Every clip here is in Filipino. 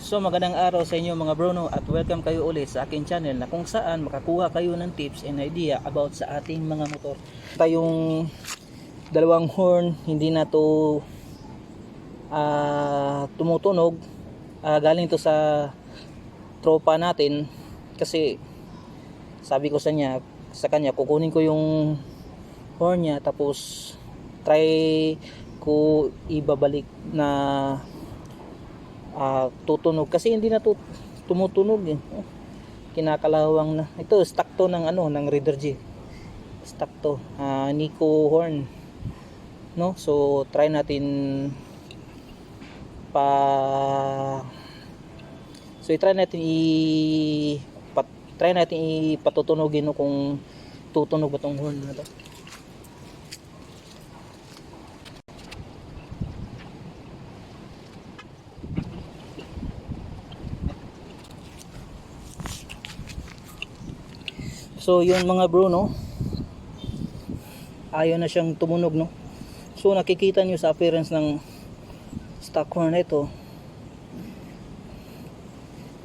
So magandang araw sa inyo mga Bruno at welcome kayo ulit sa akin channel na kung saan makakuha kayo ng tips and idea about sa ating mga motor. Tayong dalawang horn hindi na to tumutunog, galing to sa tropa natin kasi sabi ko sa kanya kukunin ko yung horn niya tapos try ko ibabalik na tutunog kasi hindi na tumutunog eh. Kinakalawang na. Ito stock to ng ng Raider G. Stock to. Nico horn. No? So try natin try natin ipatutunogin no, kung tutunog ba tong horn na to. So yun mga bro, no, ayaw na siyang tumunog, no. So nakikita nyo sa appearance ng stock horn na ito,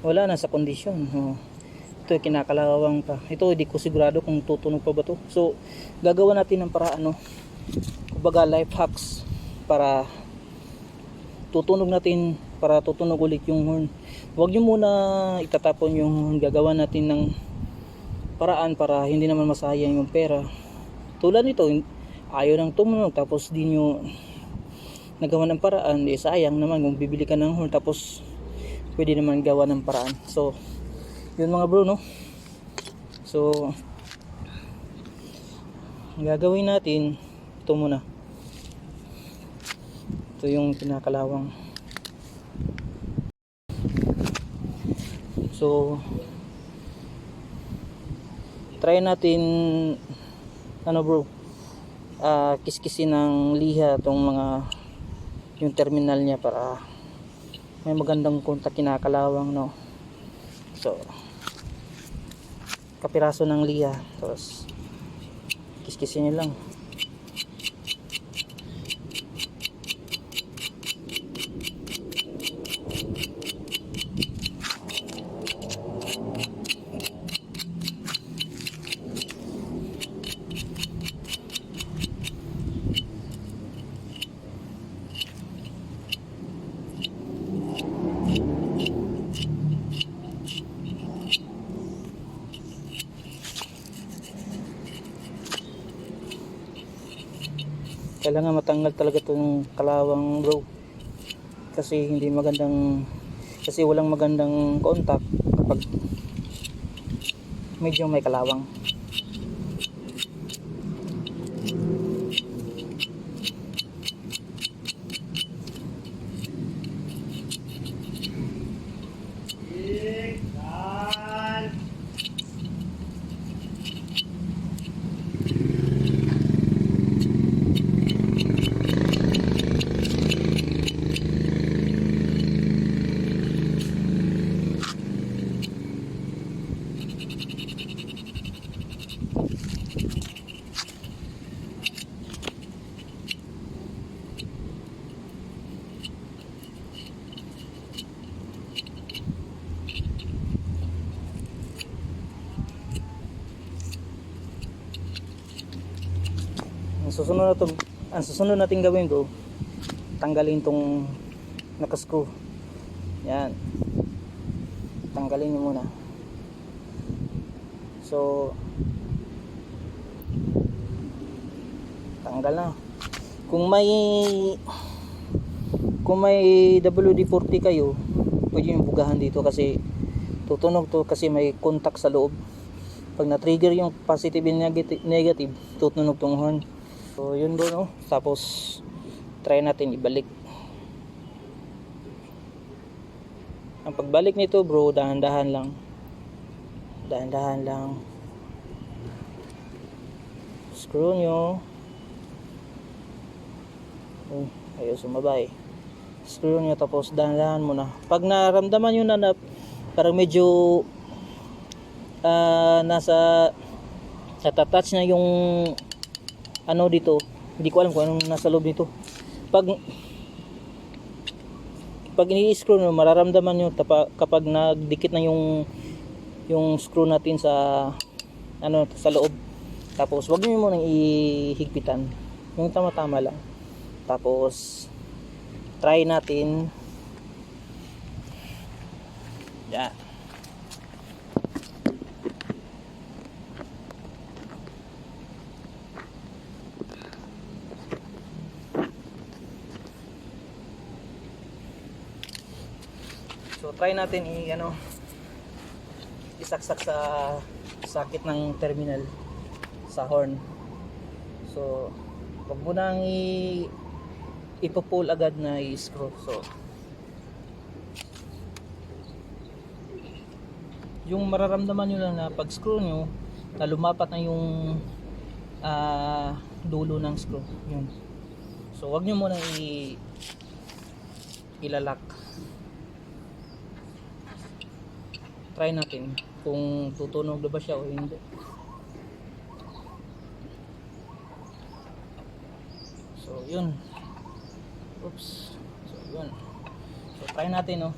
wala na sa kondisyon. Ito kinakalawang pa. Ito hindi ko sigurado kung tutunog pa ba to. So gagawa natin ng paraan, no, kumbaga life hacks para tutunog ulit yung horn. Huwag nyo muna itatapon yung horn. Gagawa natin ng paraan para hindi naman masayang yung pera. Tulad nito, ayaw nang tumunog tapos di nyo nagawa ng paraan, sayang naman kung bibili ka ng horn tapos pwede naman gawa ng paraan. So yun mga bro, no. So gagawin natin ito muna. Ito yung pinakalawang. So try natin bro, kiskisin ng liha tong yung terminal niya para may magandang kontak kinakalawang, no. So kapiraso ng liha tapos kiskisin niyo lang. Kailangan matanggal talaga itong kalawang bro kasi walang magandang contact kapag medyo may kalawang. Ang susunod natin gawin bro, tanggalin tong nakascrew. Yan, tanggalin nyo muna. So tanggal na. Kung may WD-40 kayo, pwede nyo bugahan dito kasi tutunog to kasi may contact sa loob. Pag na-trigger yung positive and negative, tutunog tong horn. So yun bro, no. Tapos try natin ibalik. Ang pagbalik nito bro, dahan-dahan lang. Dahan-dahan lang. Screw nyo. Ayaw sumabay. Screw nyo tapos dahan-dahan muna. Pag naramdaman nyo na parang medyo natatouch na yung dito, hindi ko alam kung anong nasa loob nito. Pag pag ini-screw nyo, mararamdaman nyo kapag nagdikit na yung screw natin sa ano, sa loob. Tapos wag niyo munang ihigpitan, yung tama-tama lang. Tapos try natin yan. So try natin isaksak sa sakit ng terminal sa horn. So wag mo nang ipo-pull agad na i-screw. So yung mararamdaman nyo lang na pag screw nyo na lumapat na yung dulo ng screw yun. So wag nyo muna ilalak. Try natin kung tutunog na ba siya o hindi. So yun. Oops. So yun. So try natin, no.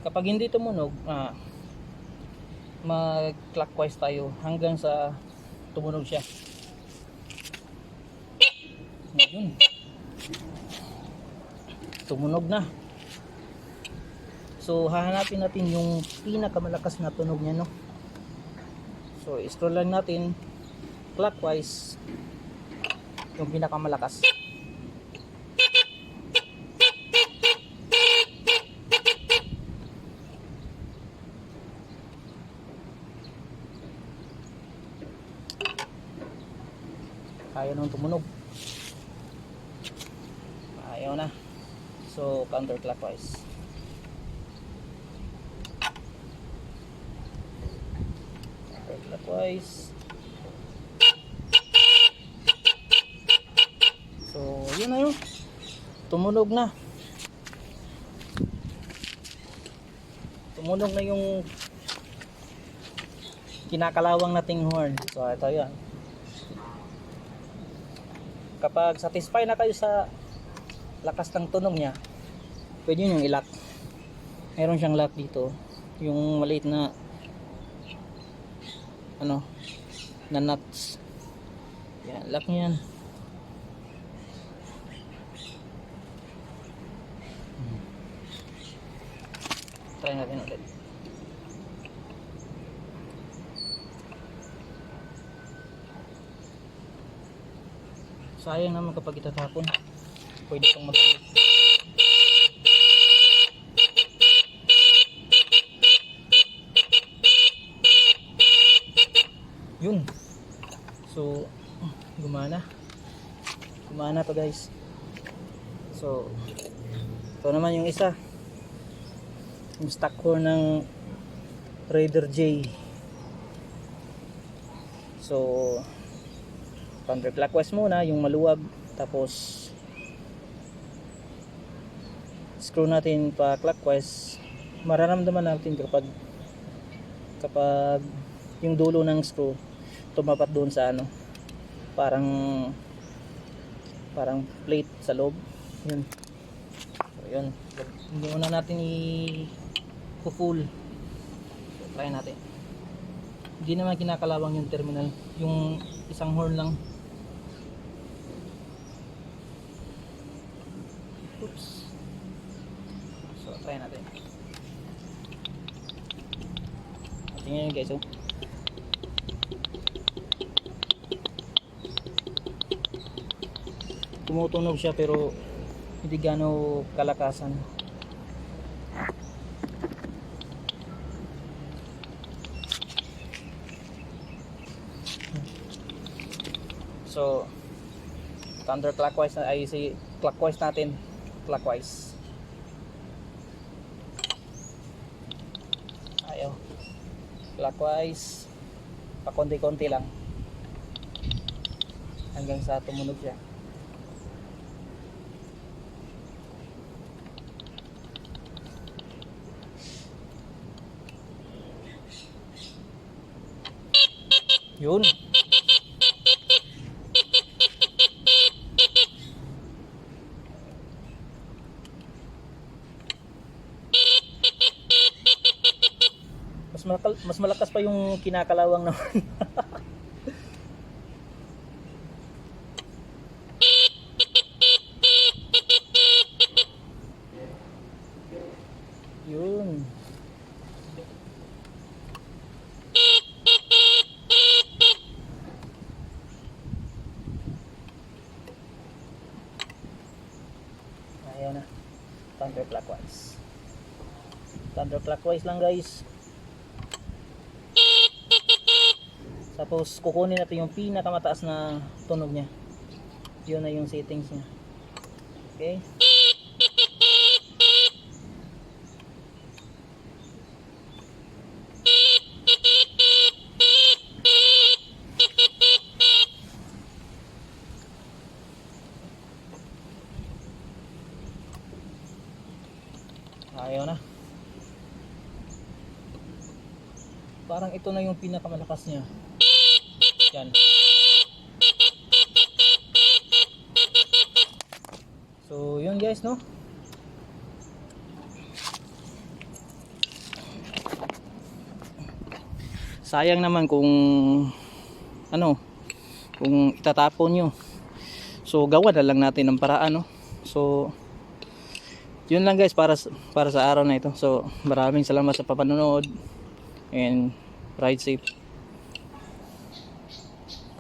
Kapag hindi tumunog, mag-clockwise tayo hanggang sa tumunog siya. Yun. Tumunog na. So hahanapin natin yung pinakamalakas na tunog niya, no. So scroll lang natin clockwise yung pinakamalakas. Kaya nung tumunog. Ayaw na. So counterclockwise. Counterclockwise. So yun na yun. Tumunog na. Tumunog na yung kinakalawang nating horn. So ito yun. Kapag satisfy na kayo sa lakas ng tunog niya, pwede nyo i-lock. Meron siyang lock dito, yung maliit na na nuts. Yan, lock nyo yan. Try natin ulit. Sayang naman kapag itatapon. Pwede pang magamit. Yun. So gumana. Gumana to, guys. So ito naman yung isa. Yung stock horn ng Raider J. So counterclockwise muna yung maluwag, tapos screw natin pa clockwise. Mararamdaman natin kapag yung dulo ng screw tumapat doon sa parang plate sa loob. Yun. So yun, hindi muna natin i-full. So, try natin. Hindi naman kinakalawang yung terminal, yung isang horn lang. Oops. So try natin. Tingnan nyo, guys, oh. Tumutunog siya pero hindi gaano kalakasan. So counterclockwise na, ay si clockwise natin, clockwise. Ayaw. Clockwise. Pakonti-konti lang. Hanggang sa tumunog siya. Yun. Mas malakas pa yung kinakalawang naman. Yun. Ayaw na. Counterclockwise. Counterclockwise lang guys. Tapos kukunin natin yung pinakamataas na tunog niya. Yun na yung settings niya. Okay. Ayaw na. Parang ito na yung pinakamalakas niya. Yan. So, yun guys, no? Sayang naman kung ano, kung itatapon nyo. So, gawa na lang natin ng paraan, no? So, yun lang guys para sa araw na ito. So, maraming salamat sa papanonood and ride safe.